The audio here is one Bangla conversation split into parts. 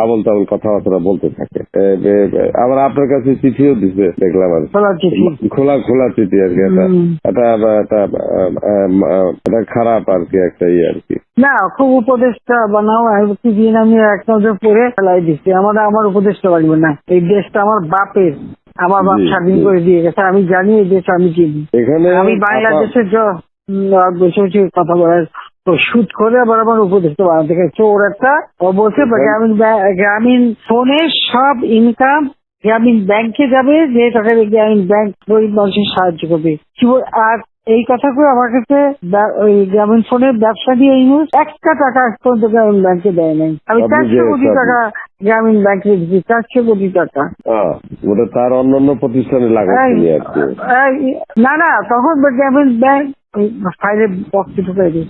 আবল তাবল কথাবার্তা বলতে থাকে। আবার আপনার কাছে চিঠিও দিচ্ছে দেখলাম, আর খোলা খোলা চিঠি আর কি। এটা খারাপ আর কি, একটা ইয়ে আর কি। না, খুব উপদেশটা বানাও দিন আমি এক নজর পড়ে ফেলাই দিচ্ছি। আমার উপদেশটা লাগবে না, এই দেশটা আমার বাপের, আমার বাপ স্বাধীন করে দিয়ে গেছে। আমি জানি এই দেশ আমি চিনি। এখানে আমি বাংলাদেশের বসে বসে কথা বলার শুট করে আবার আমার উপদেশটা বানাতে গেছে। ওর একটা বলছে গ্রামীণ ফোনে সব ইনকাম গ্রামীণ ব্যাংকে যাবে, যে টাকা গ্রামীণ ব্যাংক গরিব মানুষের সাহায্য করবে। আর এই কথা করে আমার কাছে ওই গ্রামীণ ফোনের ব্যবসা দিয়ে ইউজ একটা টাকা পর্যন্ত গ্রামীণ ব্যাংকে দেয় নাই। আমি 400 কোটি টাকা গ্রামীণ ব্যাংকে দিচ্ছি, 400 কোটি টাকা। ওটা তার অন্যান্য প্রতিষ্ঠানে লাগাচ্ছি আর কি। না, তখন গ্রামীণ ব্যাংক ফাইলে বক্সে ঢুকাই দিই।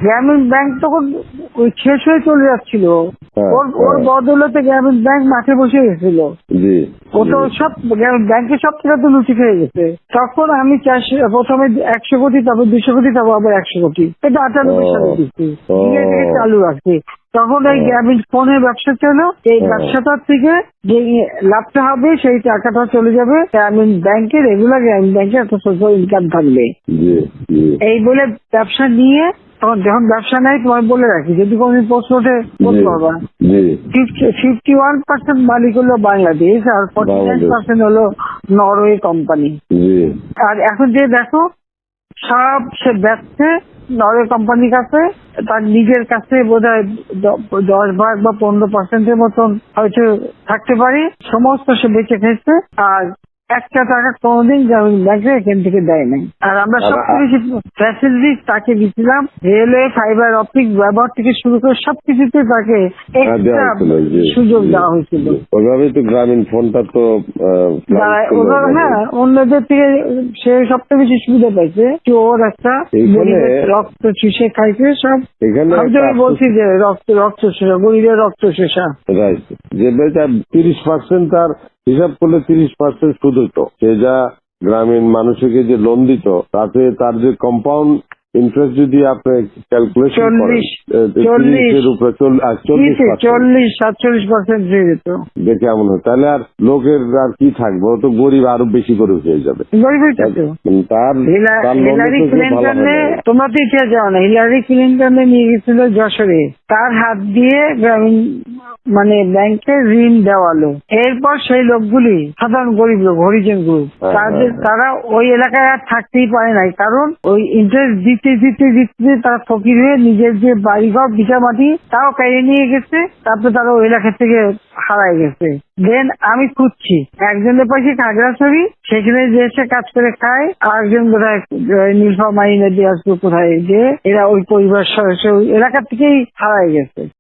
গ্রামীণ ব্যাংক তখন ওই শেষ হয়ে চলে যাচ্ছিল। ওর বদলতে গ্রামীণ ব্যাংক মাঠে বসে গেছিল। ও তো সব ব্যাংকের সব টাকা তো লুচি খেয়ে গেছে। তখন আমি প্রথমে 100 কোটি, তারপর 200 কোটি, তারপর আবার 100 কোটি, এটা 98 সালে দিচ্ছি, চালু রাখছি। তখন এই গ্রামীণ ফোনের ব্যবসা ছিল। এই ব্যবসাটার থেকে যে লাভটা হবে সেই টাকাটা চলে যাবে গ্রামীণ ব্যাংকে, রেগুলার গ্রামীণ ব্যাংকে একটা সোশ্যাল ইনকাম থাকবে। এই বলে ব্যবসা নিয়ে তখন যখন ব্যবসা নেই, তোমার বলে রাখি, যদি কোনদিন প্রশ্ন ওঠে বলতে পারবা, 51% মালিক হলো বাংলাদেশ আর 49% হলো নরওয়ে কোম্পানি। আর এখন যে দেখো সব সে ব্যবসা নরওয়ে কোম্পানির কাছে, তার নিজের কাছে বোধহয় 10% বা 15% মতন হয়তো থাকতে পারে, সমস্ত সে বেঁচে খেয়েছে। আর একটা টাকা কোনোদিন গ্রামীণ ব্যাংকে এখান থেকে দেয় নাই। আর আমরা সবচেয়ে বেশি ফ্যাসিলিটি তাকে দিচ্ছিলাম, রেলওয়ে, ফাইবার অপটিক ব্যবহার থেকে শুরু করে সবকিছুতে তাকে এক্সট্রা সুযোগ দেওয়া হয়েছিল। ওইভাবেই তো গ্রামীণ ফোনটা তো অন্যদের থেকে সে সবচেয়ে বেশি সুবিধা পাইছে। ওর একটা রক্ত চুষে খাইছে সব। আমি বলছি যে রক্ত শোষা, গরিবের রক্ত শোষা। যে 30% তার হিসাব করলে 30% সুদ হইতো। সে যা গ্রামীণ মানুষকে যে লোন দিত, তাতে তার যে কম্পাউন্ড ইন্টারেস্ট যদি আপনি ক্যালকুলেশন করেন, 40-47% হয়ে যেত। দেখে এমন হয়, তাহলে আর লোকের আর কি থাকবে, ও তো গরিব আরো বেশি করে হয়ে যাবে। তোমরা তো ইতিহাস জানো না, হিলারি ক্লিন্টনে নিয়ে গেছিল যশোরে, তার হাত দিয়ে গ্রামীণ ব্যাংকে ঋণ দেওয়ালো। এরপর সেই লোকগুলি সাধারণ গরিব লোক, হরিজন গ্রুপ, তারা ওই এলাকায় আর থাকতেই পারে নাই, কারণ ওই ইন্টারেস্ট দিতে দিতে দিতে তারা ফকির হয়ে নিজের যে বাড়িঘর ভিটা মাটি তাও কেড়ে নিয়ে গেছে। তারপরে তারা ওই এলাকা থেকে হারাই গেছে। দেন আমি খুঁজছি, একজনের পাশে খাগড়াছড়ি, সেখানে যে এসে কাজ করে খায়, আর একজন বোধহয় নীলফামারী নদী আসবে কোথায়, যে এরা ওই পরিবার সদস্য ওই এলাকা থেকেই হারাই গেছে।